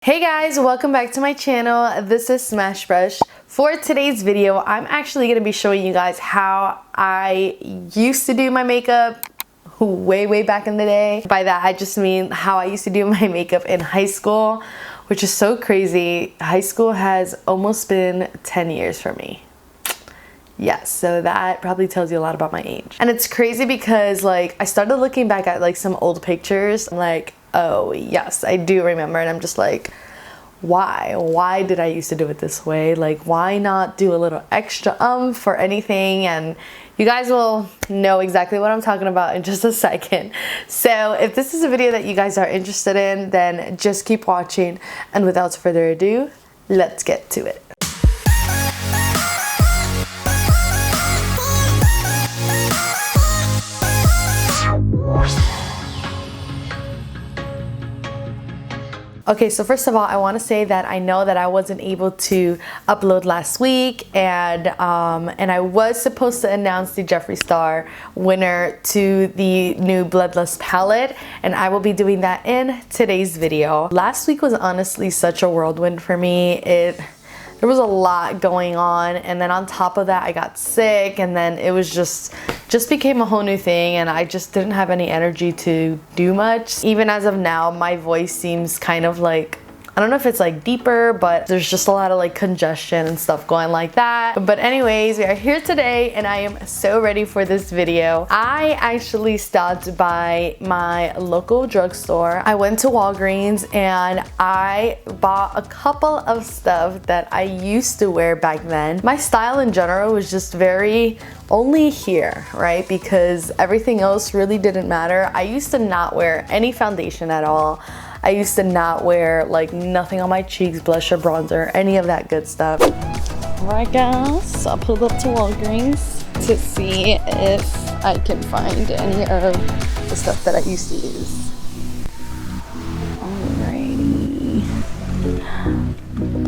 Hey guys, welcome back to my channel. This is Smashbrush. For today's video, I'm actually going to be showing you guys how I used to do my makeup way back in the day. By that, I just mean how I used to do my makeup in high school, which is so crazy. High school has almost been 10 years for me. Yes, so that probably tells you a lot about my age. And it's crazy because like I started looking back at like some old pictures. I'm like, oh yes, I do remember. And I'm just like, why did I used to do it this way? Like, why not do a little extra for anything? And you guys will know exactly what I'm talking about in just a second. So if this is a video that you guys are interested in, then just keep watching. And without further ado, let's get to it. Okay, so first of all, I want to say that I know that I wasn't able to upload last week, and I was supposed to announce the Jeffree Star winner to the new Bloodlust palette, and I will be doing that in today's video. Last week was honestly such a whirlwind for me. There was a lot going on, and then on top of that I got sick, and then it was just became a whole new thing, and I just didn't have any energy to do much. Even as of now, my voice seems kind of like, I don't know if it's like deeper, but there's just a lot of like congestion and stuff going like that. But anyways, we are here today and I am so ready for this video. I actually stopped by my local drugstore. I went to Walgreens and I bought a couple of stuff that I used to wear back then. My style in general was just very only here, right? Because everything else really didn't matter. I used to not wear any foundation at all. I used to not wear like nothing on my cheeks, blush or bronzer, any of that good stuff. Alright guys, I pulled up to Walgreens to see if I can find any of the stuff that I used to use. Alrighty.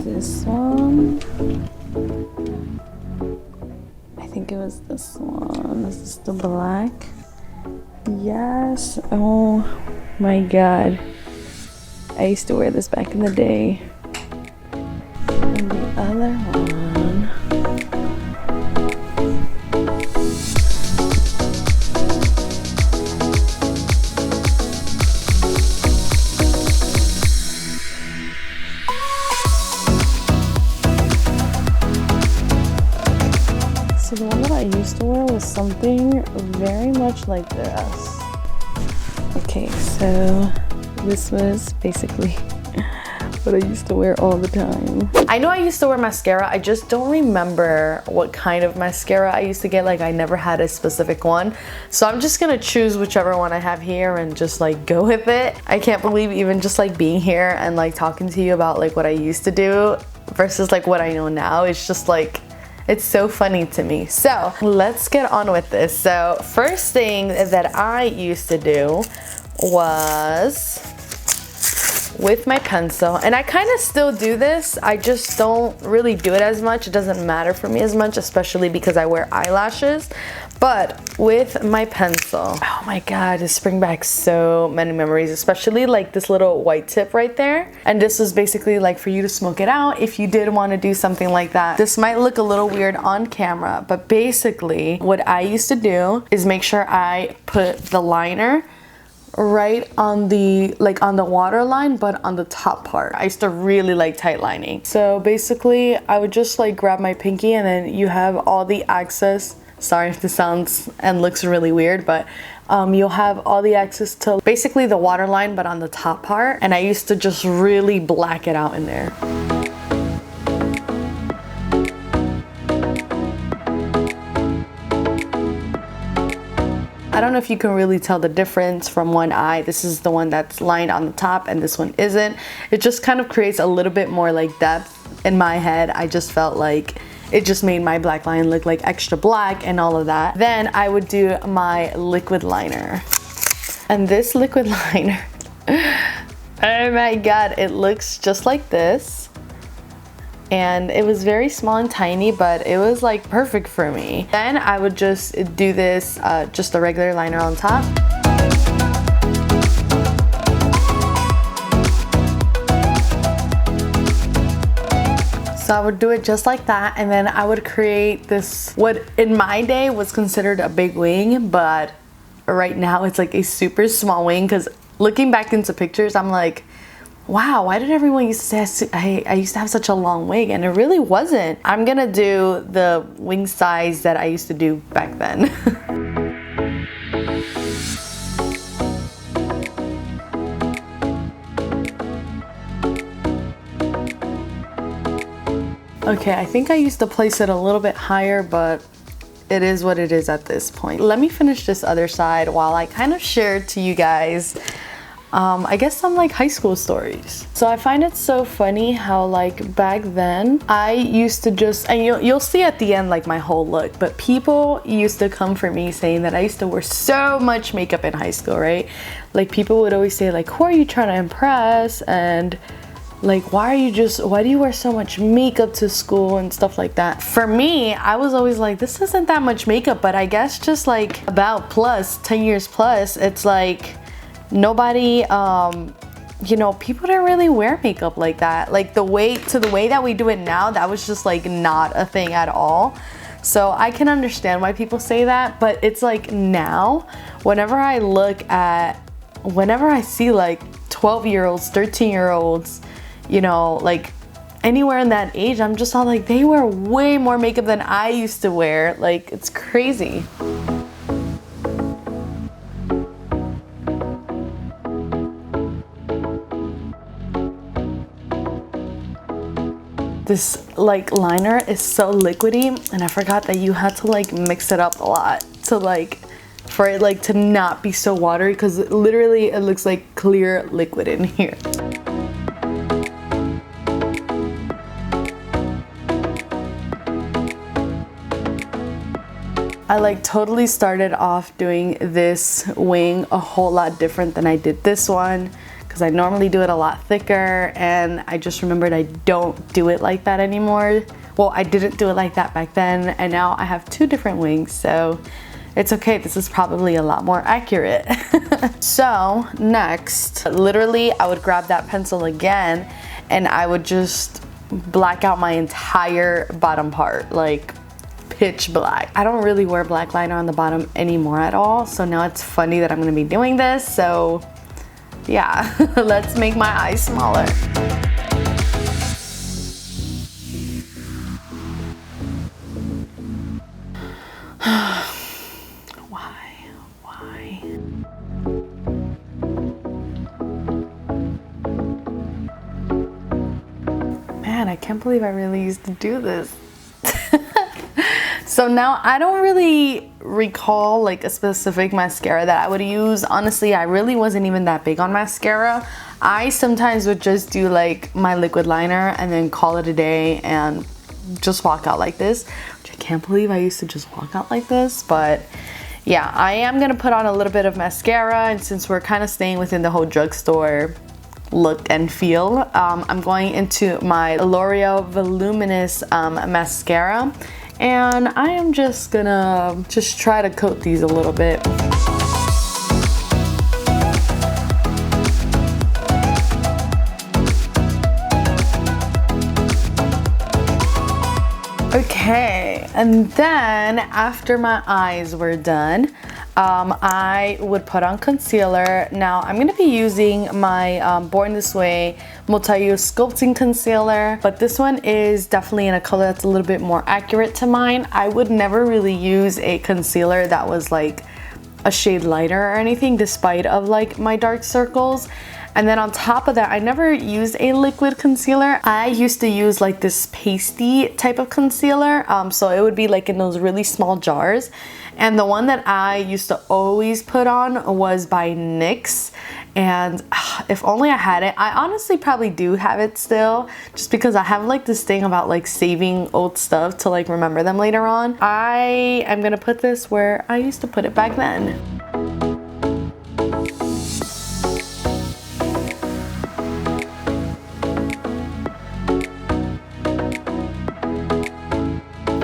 This one. I think it was this one. This is the black. Yes. Oh my god. I used to wear this back in the day. And the other one. So the one that I used to wear was something very much like this. Okay, so this was basically what I used to wear all the time. I know I used to wear mascara, I just don't remember what kind of mascara I used to get. Like I never had a specific one. So I'm just gonna choose whichever one I have here and just like go with it. I can't believe even just like being here and like talking to you about like what I used to do versus like what I know now. It's just like, it's so funny to me. So let's get on with this. So first thing that I used to do was with my pencil, and I kind of still do this, I just don't really do it as much. It doesn't matter for me as much, especially because I wear eyelashes. But with my pencil, oh my god, this brings back so many memories, especially like this little white tip right there. And this was basically like for you to smoke it out if you did want to do something like that. This might look a little weird on camera, but basically what I used to do is make sure I put the liner right on the water line, but on the top part. I used to really like tight lining. So basically I would just like grab my pinky, and then you have all the access. Sorry if this sounds and looks really weird, but you'll have all the access to basically the water line, but on the top part. And I used to just really black it out in there. I don't know if you can really tell the difference from one eye. This is the one that's lined on the top and this one isn't. It just kind of creates a little bit more like depth in my head. I just felt like it just made my black line look like extra black and all of that. Then I would do my liquid liner. And this liquid liner, oh my god, it looks just like this. And it was very small and tiny, but it was like perfect for me. Then I would just do this, just a regular liner on top. So I would do it just like that, and then I would create this, what in my day was considered a big wing, but right now it's like a super small wing, because looking back into pictures, I'm like, wow, why did everyone used to say I used to have such a long wig? And it really wasn't. I'm gonna do the wing size that I used to do back then. Okay, I think I used to place it a little bit higher, but it is what it is at this point. Let me finish this other side while I kind of share to you guys I guess some like high school stories. So I find it so funny how like back then I used to just, and you'll see at the end like my whole look, but people used to come for me saying that I used to wear so much makeup in high school, right? Like people would always say like, who are you trying to impress? And like, why do you wear so much makeup to school and stuff like that? For me, I was always like, this isn't that much makeup, but I guess just like about 10 years plus, it's like, nobody, you know, people didn't really wear makeup like that. Like the way that we do it now, that was just like not a thing at all. So I can understand why people say that, but it's like now, whenever I see like 12-year-olds, 13-year-olds, you know, like anywhere in that age, I'm just all like, they wear way more makeup than I used to wear. Like, it's crazy. This like liner is so liquidy, and I forgot that you had to like mix it up a lot to like, for it like to not be so watery, because literally it looks like clear liquid in here. I like totally started off doing this wing a whole lot different than I did this one, because I normally do it a lot thicker, and I just remembered I don't do it like that anymore. Well, I didn't do it like that back then, and now I have two different wings, so it's okay. This is probably a lot more accurate. So next, literally I would grab that pencil again and I would just black out my entire bottom part, like pitch black. I don't really wear black liner on the bottom anymore at all, so now it's funny that I'm gonna be doing this. So yeah, let's make my eyes smaller. Why? Man, I can't believe I really used to do this. So now I don't really recall like a specific mascara that I would use. Honestly, I really wasn't even that big on mascara. I sometimes would just do like my liquid liner and then call it a day and just walk out like this, which I can't believe I used to just walk out like this. But yeah, I am gonna put on a little bit of mascara, and since we're kind of staying within the whole drugstore look and feel, I'm going into my L'Oreal Voluminous mascara. And I am just gonna try to coat these a little bit. Okay, and then after my eyes were done, I would put on concealer. Now I'm gonna be using my Born This Way multi-use sculpting concealer, but this one is definitely in a color that's a little bit more accurate to mine. I would never really use a concealer that was like a shade lighter or anything, despite of like my dark circles. And then on top of that, I never used a liquid concealer. I used to use like this pasty type of concealer, so it would be like in those really small jars. And the one that I used to always put on was by NYX, and if only I had it. I honestly probably do have it still, just because I have like this thing about like saving old stuff to like remember them later on. I am gonna put this where I used to put it back then.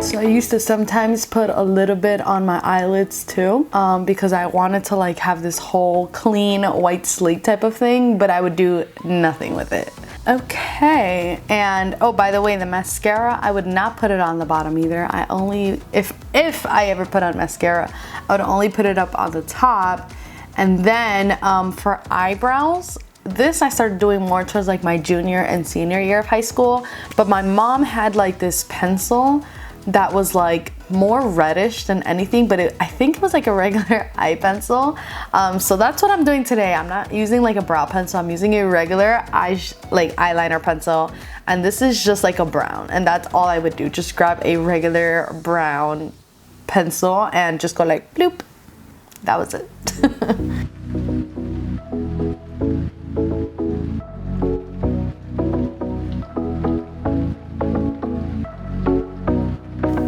So I used to sometimes put a little bit on my eyelids too, because I wanted to like have this whole clean white slate type of thing, but I would do nothing with it. Okay, and oh, by the way, the mascara, I would not put it on the bottom either. I only, if I ever put on mascara, I would only put it up on the top. And then for eyebrows, this I started doing more towards like my junior and senior year of high school. But my mom had like this pencil that was like more reddish than anything, but I think it was like a regular eye pencil. So that's what I'm doing today. I'm not using like a brow pencil. I'm using a regular eyeliner pencil, and this is just like a brown, and that's all I would do. Just grab a regular brown pencil and just go like bloop. That was it.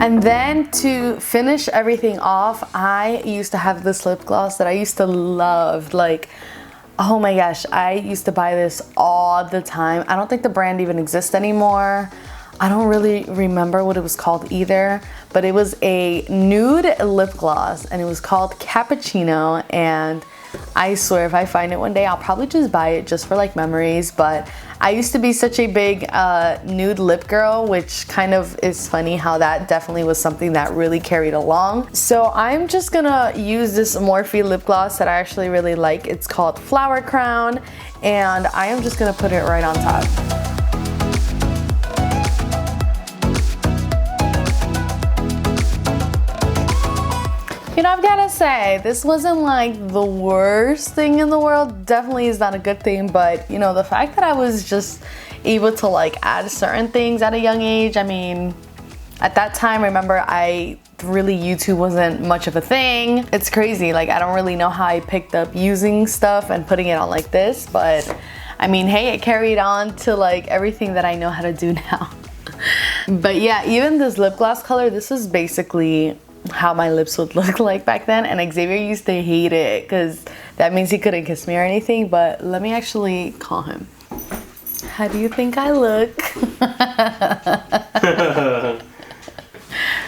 And then to finish everything off, I used to have this lip gloss that I used to love. Like, oh my gosh, I used to buy this all the time. I don't think the brand even exists anymore. I don't really remember what it was called either, but it was a nude lip gloss and it was called Cappuccino. And I swear if I find it one day, I'll probably just buy it just for like memories. But I used to be such a big nude lip girl, which kind of is funny how that definitely was something that really carried along. So I'm just gonna use this Morphe lip gloss that I actually really like. It's called Flower Crown, and I am just gonna put it right on top. You know, I've gotta say, this wasn't like the worst thing in the world. Definitely is not a good thing, but you know, the fact that I was just able to like add certain things at a young age. I mean, at that time, remember, YouTube wasn't much of a thing. It's crazy, like I don't really know how I picked up using stuff and putting it on like this, but I mean, hey, it carried on to like everything that I know how to do now. But yeah, even this lip gloss color, this is basically how my lips would look like back then, and Xavier used to hate it because that means he couldn't kiss me or anything. But let me actually call him. How do you think I look?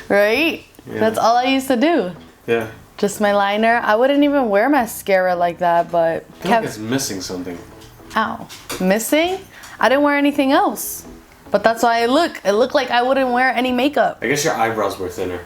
Right? Yeah. That's all I used to do. Yeah. Just my liner. I wouldn't even wear mascara like that, but I feel like it's missing something. Ow. Missing? I didn't wear anything else. But that's why it looked like I wouldn't wear any makeup. I guess your eyebrows were thinner.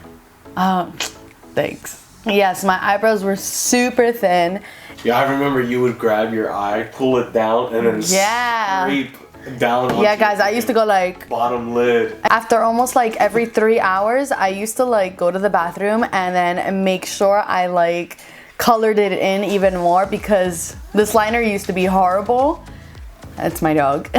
Thanks. Yes, my eyebrows were super thin. Yeah, I remember you would grab your eye, pull it down, and then scrape down. Yeah, guys, I used to go like bottom lid. After almost like every 3 hours, I used to like go to the bathroom and then make sure I like colored it in even more, because this liner used to be horrible. That's my dog.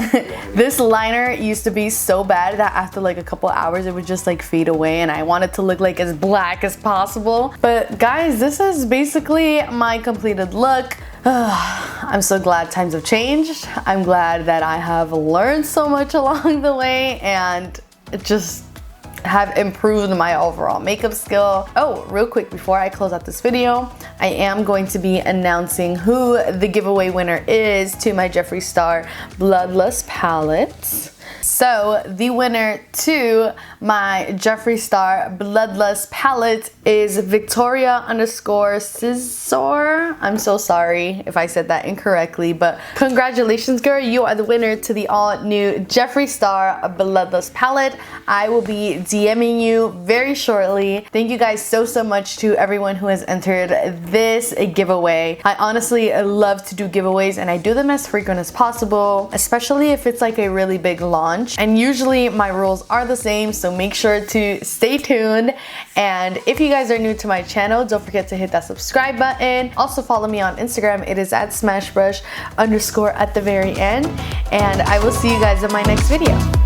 This liner used to be so bad that after like a couple hours it would just like fade away, and I wanted to look like as black as possible. But guys, this is basically my completed look. I'm so glad times have changed. I'm glad that I have learned so much along the way and just have improved my overall makeup skill. Oh, real quick before I close out this video, I am going to be announcing who the giveaway winner is to my Jeffree Star Bloodlust palettes. So the winner to my Jeffree Star Bloodlust palette is Victoria_Scissor. I'm so sorry if I said that incorrectly, but congratulations, girl. You are the winner to the all new Jeffree Star Bloodlust palette. I will be DMing you very shortly. Thank you guys so much to everyone who has entered this giveaway. I honestly love to do giveaways, and I do them as frequent as possible, especially if it's like a really big launch. And usually my rules are the same, so make sure to stay tuned. And if you guys are new to my channel, don't forget to hit that subscribe button. Also follow me on Instagram. It is at Smashbrush_ at the very end. And I will see you guys in my next video.